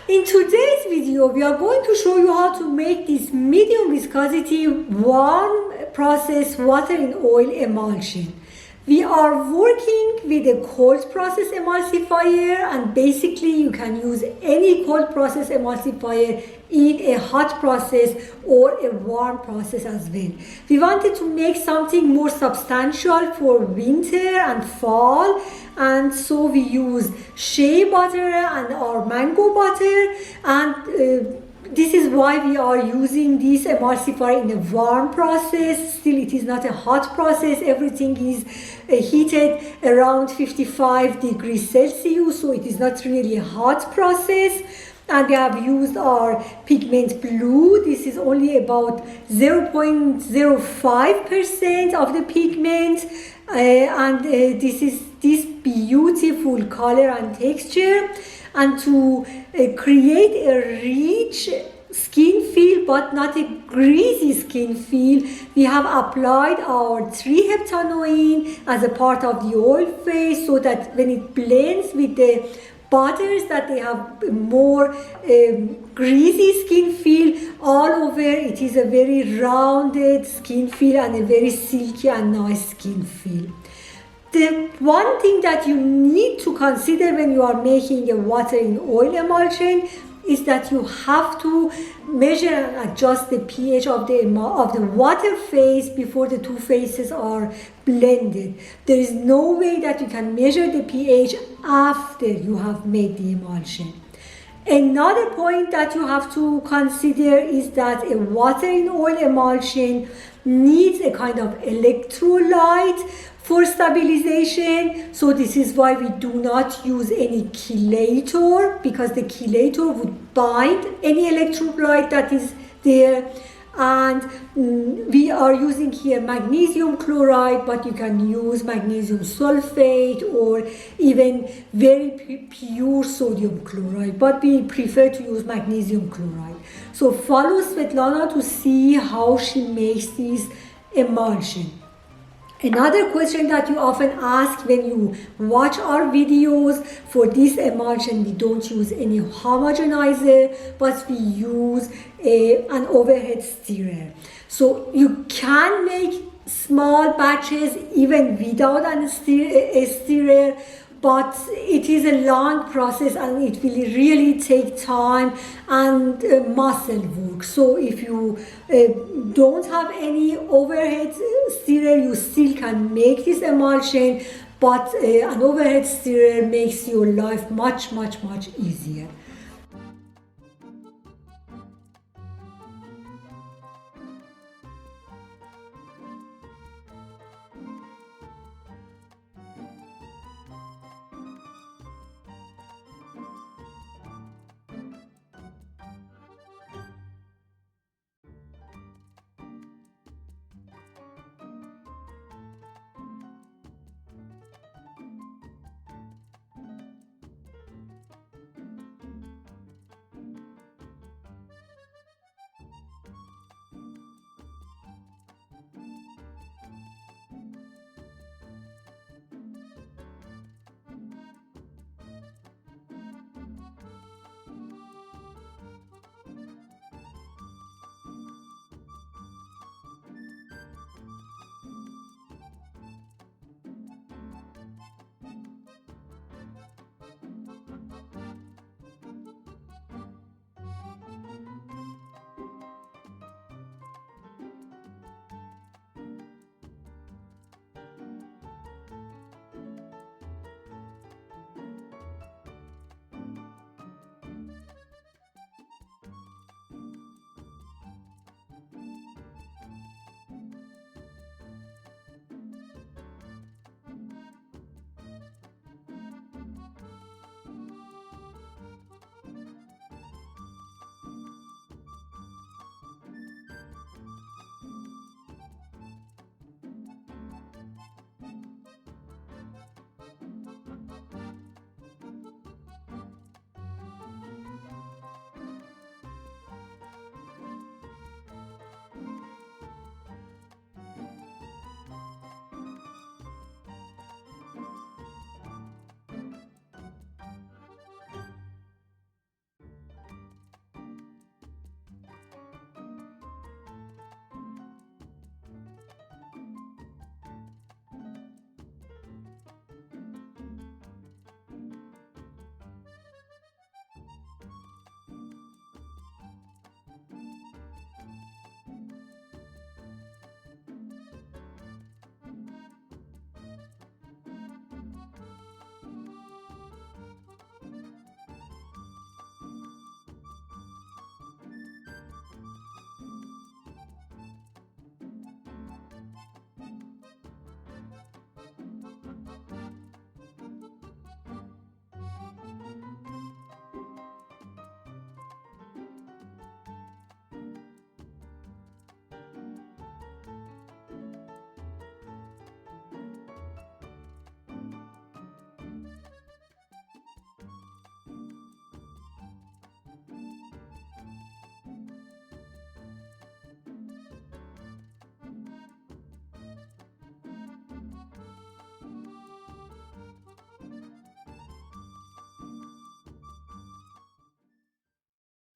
In today's video, we are going to show you how to make this medium viscosity warm process water in oil emulsion. We are working with a cold process emulsifier, and basically you can use any cold process emulsifier in a hot process or a warm process as well. We wanted to make something more substantial for winter and fall, and so we use shea butter and our mango butter, and this is why we are using this emulsifier in a warm process. Still, it is not a hot process. Everything is heated around 55 degrees Celsius, so it is not really a hot process. And we have used our pigment blue. This is only about 0.05% of the pigment, and this is this beautiful color and texture. And to create a rich skin feel but not a greasy skin feel, we have applied our 3-heptanoin as a part of the oil phase, so that when it blends with the butters, that they have more greasy skin feel all over. It is a very rounded skin feel and a very silky and nice skin feel. The one thing that you need to consider when you are making a water in oil emulsion is that you have to measure and adjust the pH of the water phase before the two phases are blended. There is no way that you can measure the pH after you have made the emulsion. Another point that you have to consider is that a water in oil emulsion needs a kind of electrolyte for stabilization. So this is why we do not use any chelator, because the chelator would bind any electrolyte that is there. And we are using here magnesium chloride, but you can use magnesium sulfate or even very pure sodium chloride, but we prefer to use magnesium chloride. So follow Svetlana to see how she makes this emulsion. Another question that you often ask when you watch our videos: for this emulsion we don't use any homogenizer, but we use an overhead stirrer. So you can make small batches even without a stirrer, but it is a long process and it will really take time and muscle work. So if you don't have any overhead stirrer, you still can make this emulsion, but an overhead stirrer makes your life much easier.